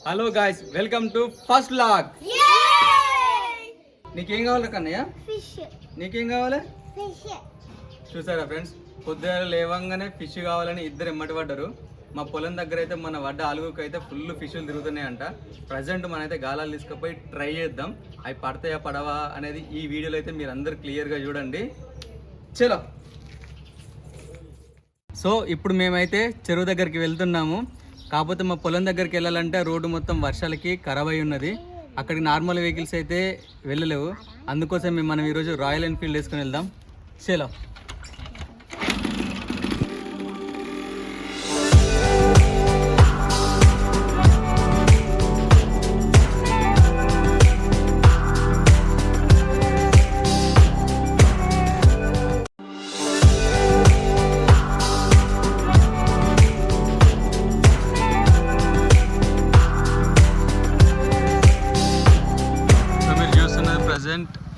Hello guys, welcome to first vlog. నీకేం కావాలి Kannayya? Fish. నీకేం కావాలి? ఫిష్. చూసారా ఫ్రెండ్స్, పొద్దున లేవంగానే ఫిష్ కావాలని ఇద్దరు ఎమ్మటి పడ్డారు. మా పొలం దగ్గర అయితే మన వడ్డ ఆలుగుకి అయితే ఫుల్ ఫిష్లు తిరుగుతున్నాయంట. ప్రజెంట్ మనైతే గాలాలు తీసుకుపోయి ట్రై చేద్దాం. అవి పడతాయా పడవా అనేది ఈ వీడియోలో అయితే మీరు అందరు క్లియర్గా చూడండి. చలో. సో ఇప్పుడు మేమైతే చెరువు దగ్గరికి వెళ్తున్నాము. కాకపోతే మా పొలం దగ్గరికి వెళ్ళాలంటే రోడ్డు మొత్తం వర్షాలకి ఖరాబ్ అయి ఉన్నది. అక్కడికి నార్మల్ వెహికల్స్ అయితే వెళ్ళలేవు. అందుకోసం మనం ఈరోజు రాయల్ ఎన్ఫీల్డ్ వేసుకొని వెళ్దాం. చలో.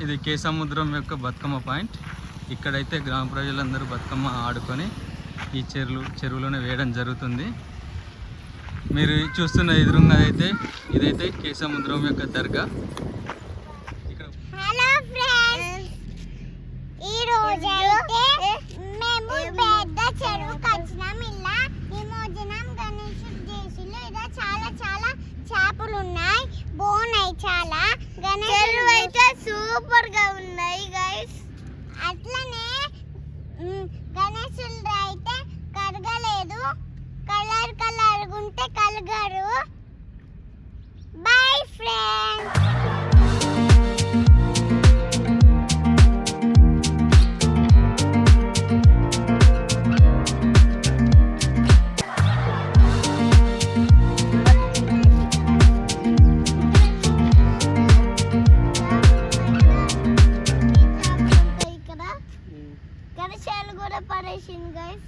ఇది కే సముద్రం యొక్క బతుకమ్మ పాయింట్. ఇక్కడైతే గ్రామ ప్రజలందరూ బతుకమ్మ ఆడుకొని ఈ చెరువులోనే వేయడం జరుగుతుంది. మీరు చూస్తున్న ఎదురుగా అయితే ఇదైతే కే సముద్రం యొక్క దర్గా. హలో ఫ్రెండ్స్, ఈ రోజు అయితే మేము పెద్ద చెరువుకి వచ్చినాం. ఇలా నిమజ్జనం గణేశుడి చేసిలో ఇలా చాలా చాలా చేపలు ఉన్నాయి, బాగున్నాయి చాలా. చెరువు అయితే సూపర్ గా ఉన్నాయి గైస్. అట్లనే గణేశుడు అయితే కరగలేదు, కలర్ ఉంటే కలగరు. Bye friends. గణేశాలు కూడా పడేసింది గైస్.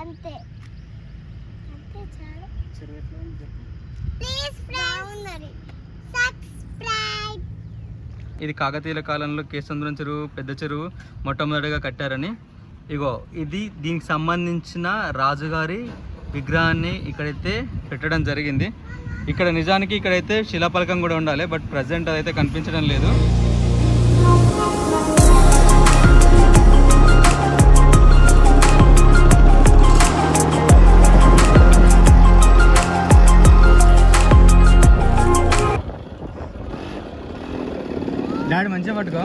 అంతే అంతే చాలు. Please friends subscribe. ఇది కాకతీయుల కాలంలో కేసముద్రం చెరువు పెద్ద చెరువు మొట్టమొదటిగా కట్టారని. ఇగో ఇది దీనికి సంబంధించిన రాజుగారి విగ్రహాన్ని ఇక్కడైతే పెట్టడం జరిగింది. ఇక్కడ నిజానికి ఇక్కడైతే శిలాఫలకం కూడా ఉండాలి, బట్ ప్రజెంట్ అదైతే కనిపించడం లేదు. డాడీ మంచిగా పట్టుకో.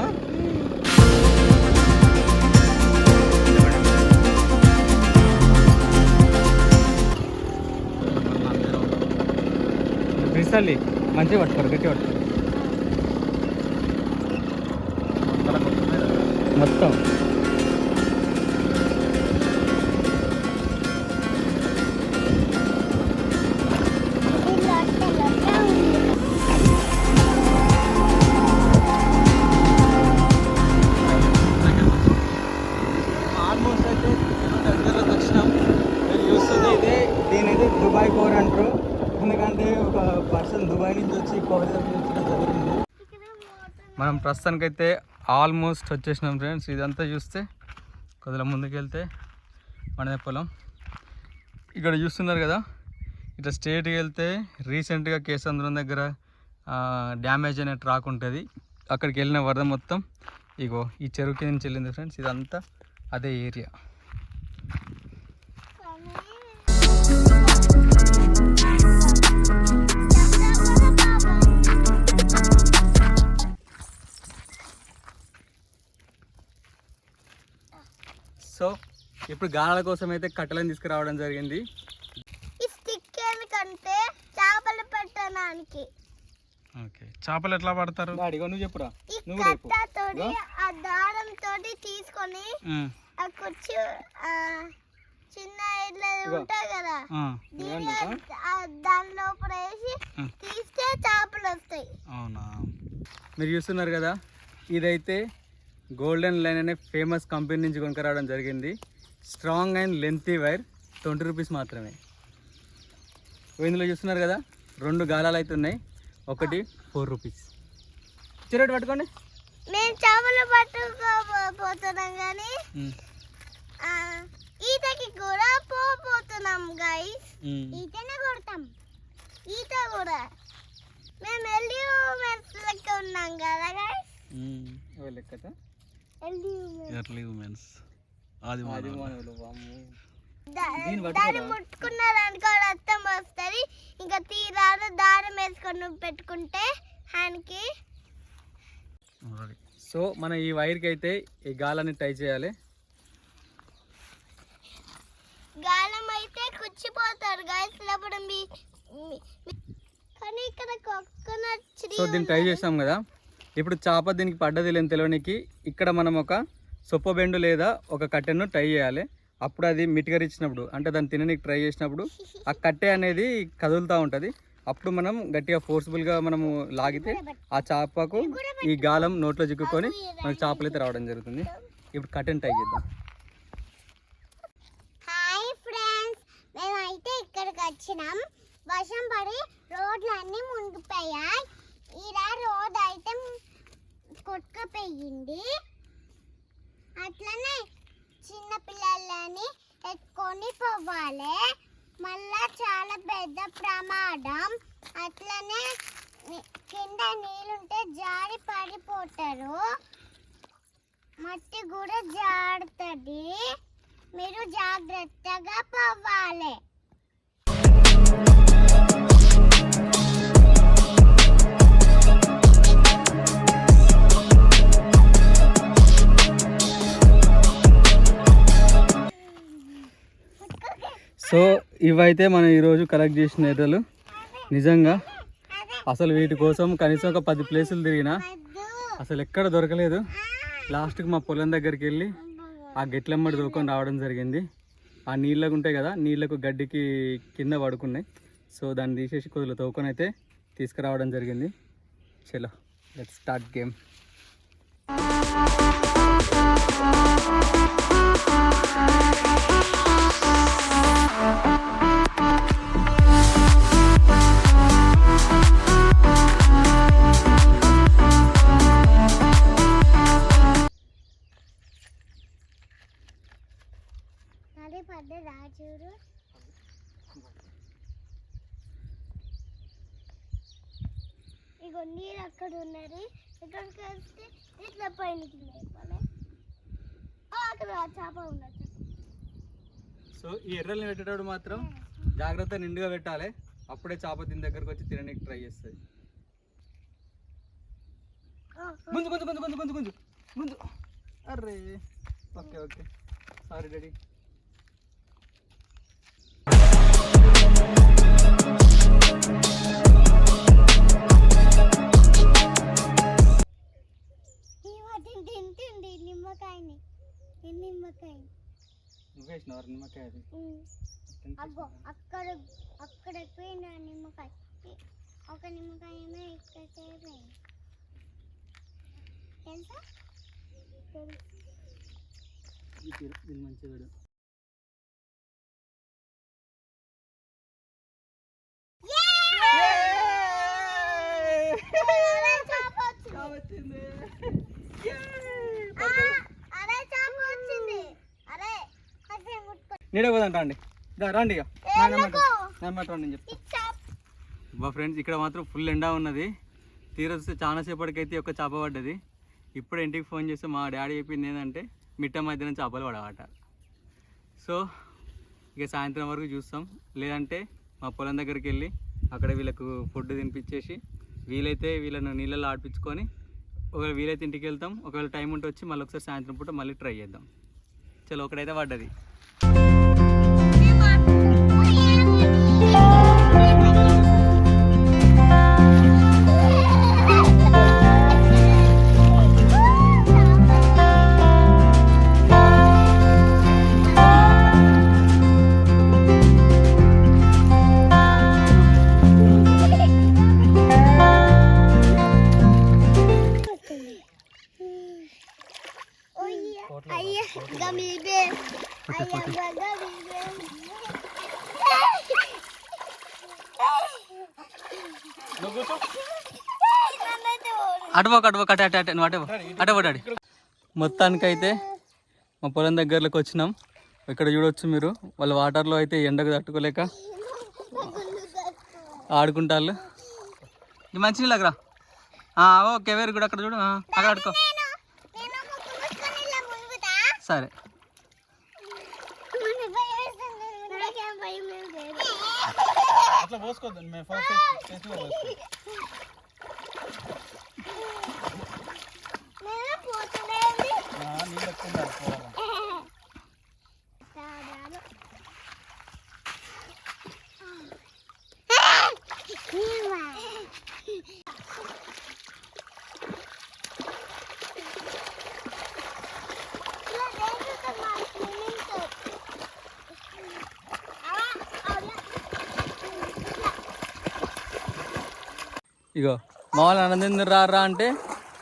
విసలి మంచిగా పట్టుకోరు, గట్టి పట్టుకోరు మొత్తం. దీనైతే దుబాయ్ కోర్ అంటారు, ఎందుకంటే ఒక పర్సన్ దుబాయ్ నుంచి వచ్చి కోర్ జరిగింది. మనం ప్రస్తుతానికైతే ఆల్మోస్ట్ వచ్చేసినాం ఫ్రెండ్స్. ఇదంతా చూస్తే కొద్దిగా ముందుకు వెళ్తే మనదే పొలం. ఇక్కడ చూస్తున్నారు కదా, ఇట్లా స్ట్రేట్కి వెళ్తే రీసెంట్గా కేసముద్రం దగ్గర డ్యామేజ్ అనే ట్రాక్ ఉంటుంది. అక్కడికి వెళ్ళిన వరద మొత్తం ఇగో ఈ చెరువు కింద నుంచి వెళ్ళింది ఫ్రెండ్స్. ఇదంతా అదే ఏరియా. సో ఇప్పుడు గాలాల కోసం అయితే కట్టెలను తీసుకురావడం జరిగింది. ఈ స్టిక్ ఎందుకంటే చేపలు పెట్టడానికి. ఓకే, చేపలు ఎట్లా పడతారు? నువ్వు చెప్పురా. ఈ కట్టతోటి ఆ దారం తోటి తీసుకొని ఆ కుర్చీ చిన్న ఇట్లా ఉంటాయి కదా, దాని లోపల వేసి తీస్తే చేపలు వస్తాయి. అవునా? మీరు చూస్తున్నారు కదా, ఇదైతే గోల్డెన్ లైన్ అనే ఫేమస్ కంపెనీ నుంచి కొనుక్కరావడం జరిగింది. Strong and lengthy wire, 20 rupees మాత్రమే. ఇందులో చూస్తున్నారు కదా, 2 గాలాలు అయితే ఉన్నాయి, ఒకటి 4 రూపీస్. చిరటి పట్టుకోండి. మేము చేపలు పట్టుకోపోతున్నాం కానీ ఈతకి కూడా పోతున్నాం గైస్. ఈతనే కొడతాం. ఈత కూడా మేము ఎల్యూమెన్స్ లెక్క ఉన్నాం కదా గైస్. లెక్కట ఎర్లీ ఉమెన్స్ ఆది మానవులు వామ్మో. దాన్ని ముట్టుకున్నారనుకో రక్తం వస్తుంది. ఇంకా తీరాలు దారం వేసుకొని పెట్టుకుంటే హ్యాండ్కి. సో మనం ఈ వైర్కి అయితే ఈ గాలాన్ని టై చేయాలి. గాలం అయితే కుచ్చిపోతారు గైస్ లేకపోతే కానీ ఇక్కడ కోకోనట్ ట్రీ. సో దీన్ని టై చేసాం కదా, ఇప్పుడు చేప దీనికి పడ్డది లేని తెలియనికి ఇక్కడ మనం ఒక సొప్ప బెండు లేదా ఒక కట్టెను టై చేయాలి. అప్పుడు అది మిటిగరిచ్చినప్పుడు అంటే దాన్ని తినడానికి ట్రై చేసినప్పుడు ఆ కట్టె అనేది కదులుతూ ఉంటుంది. అప్పుడు మనం గట్టిగా ఫోర్స్ఫుల్గా మనము లాగితే ఆ చేపకు ఈ గాలం నోట్లో చిక్కుకొని మనకు చేపలు అయితే రావడం జరుగుతుంది. ఇప్పుడు కట్టెను టై చేద్దాం. హాయ్ ఫ్రెండ్స్, మేమైతే ఇక్కడికి వచ్చినాం. వర్షం పడి రోడ్లు అన్నీ మునిగిపోయాయి. ఇలా రోడ్ అయితే కొట్టుకుపోయింది. అట్లనే చిన్న పిల్లలని ఎత్తుకొని పోవాలి. మళ్ళా చాలా పెద్ద ప్రమాదం. అట్లనే కింద నీళ్ళుంటే జారి పడిపోతారు. మట్టి కూడా జారుతుంది. మీరు జాగ్రత్తగా పోవాలి. సో ఇవైతే మనం ఈరోజు కలెక్ట్ చేసిన ఎర్రలు. నిజంగా అసలు వీటి కోసం కనీసం ఒక 10 ప్లేసులు తిరిగినా అసలు ఎక్కడ దొరకలేదు. లాస్ట్కి మా పొలం దగ్గరికి వెళ్ళి ఆ గెట్లమ్మడి దొరుకుని రావడం జరిగింది. ఆ నీళ్ళకు ఉంటాయి కదా, నీళ్ళకు గడ్డికి కింద పడుకున్నాయి. సో దాన్ని తీసేసి కొద్దిగా తవ్వుకొని అయితే తీసుకురావడం జరిగింది. చలో లెట్స్ స్టార్ట్ గేమ్. రాజురు ఇగో నీరు అక్కడ ఉన్నది. ఇక్కడికి వస్తే ఇట్లా పైనకి అక్కడ చేప ఉన్నది. సో ఈ ఎర్రల్ని పెట్టేటప్పుడు మాత్రం జాగ్రత్త నిండుగా పెట్టాలి. అప్పుడే చేప దీని దగ్గరకు వచ్చి తినడానికి ట్రై చేస్తుంది. గుంజు గుంజు గుంజు గుంజు గుంజు గుంజు గుంజు. అర్రే ఓకే ఓకే సారీ డాడీ. తింటుంది నిమ్మకాయని. నిమ్మకాయ నువ్వేసినావు నిమ్మకాయ అది. అబ్బో అక్కడ అక్కడ పోయిన నిమ్మకాయ. ఒక నిమ్మకాయ ఏమో ఇక్కడ పోయింది తెలుసా. ఇది మంచిగా నీడే పోదంట అండి. రండి ఇక నేను చెప్తా. మా ఫ్రెండ్స్ ఇక్కడ మాత్రం ఫుల్ ఎండా ఉన్నది. తీరొస్తే చాలా సేపటికైతే ఒక చేప పడ్డది. ఇప్పుడు ఇంటికి ఫోన్ చేస్తే మా డాడీ చెప్పింది ఏంటంటే మిట్ట మధ్యాహ్నం చేపలు పడవట. సో ఇక సాయంత్రం వరకు చూస్తాం. లేదంటే మా పొలం దగ్గరికి వెళ్ళి అక్కడ వీళ్ళకు ఫుడ్ తినిపించేసి వీలైతే వీళ్ళను నీళ్ళలో ఆడిపించుకొని ఒకవేళ వీలైతే ఇంటికి వెళ్తాం. ఒకవేళ టైం ఉంటే వచ్చి మళ్ళీ ఒకసారి సాయంత్రం పూట మళ్ళీ ట్రై చేద్దాం. చలో ఒకటైతే పడ్డది. అటుపోక అటే అటే అటే నువ్వు అటే పోడాడి. మొత్తానికైతే మా పొలం దగ్గరలోకి వచ్చినాం. ఇక్కడ చూడవచ్చు మీరు. వాళ్ళ వాటర్లో అయితే ఎండకు తట్టుకోలేక ఆడుకుంటాళ్ళు ఈ మంచి నీళ్ళకి రా. Okay very good. అక్కడ చూడు, అక్కడ ఆడుకో. సరే అట్లా పోసుకోవద్దు, మేము ఫస్ట్ నీళ్ళు ఎక్కువ ఇగో మా వాళ్ళు అన్నం తిందరు రా అంటే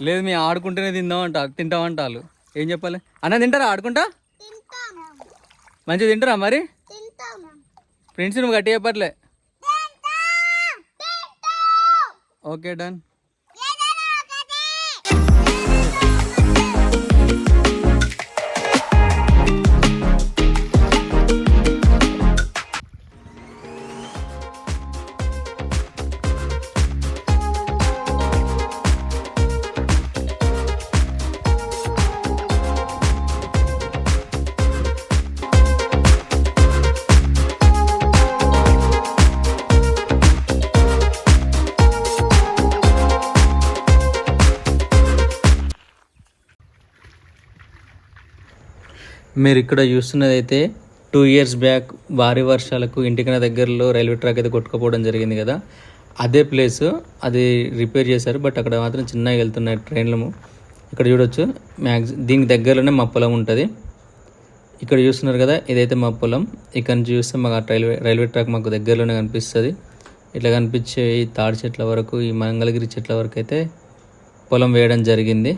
లేదు మేము ఆడుకుంటేనే తింటామంట వాళ్ళు. ఏం చెప్పాలి? అన్నం తింటారా ఆడుకుంటా? మంచిగా తింటారా మరి? ఫ్రెండ్స్ నువ్వు గట్టి చెప్పట్లే. Okay done. మీరు ఇక్కడ చూస్తున్నది అయితే 2 years బ్యాక్ భారీ వర్షాలకు ఇంటికన్నా దగ్గరలో రైల్వే ట్రాక్ అయితే కొట్టుకుపోవడం జరిగింది కదా, అదే ప్లేస్. అది రిపేర్ చేశారు, బట్ అక్కడ మాత్రం చిన్నగా వెళ్తున్నాయి ట్రైన్లు. ఇక్కడ చూడొచ్చు దీనికి దగ్గరలోనే మా పొలం ఉంటుంది. ఇక్కడ చూస్తున్నారు కదా, ఇదైతే మా పొలం. ఇక్కడ నుంచి చూస్తే మాకు రైల్వే ట్రాక్ మాకు దగ్గరలోనే కనిపిస్తుంది. ఇట్లా కనిపించే ఈ తాడి చెట్ల వరకు, ఈ మంగళగిరి చెట్ల వరకు అయితే పొలం వేయడం జరిగింది.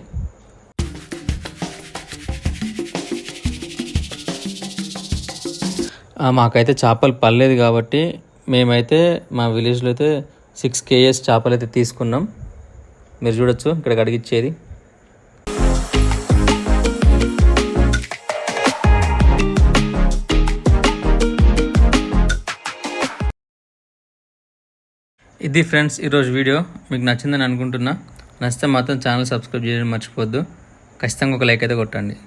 మాకైతే చేపలు పడలేదు కాబట్టి మేమైతే మా విలేజ్లో అయితే 6 kgs చేపలు అయితే తీసుకున్నాం. మీరు చూడొచ్చు ఇక్కడ కడిగిచ్చేది. ఇది ఫ్రెండ్స్ ఈరోజు వీడియో. మీకు నచ్చిందని అనుకుంటున్నా. నచ్చితే మాత్రం ఛానల్ సబ్స్క్రైబ్ చేయడం మర్చిపోవద్దు. ఖచ్చితంగా ఒక లైక్ అయితే కొట్టండి.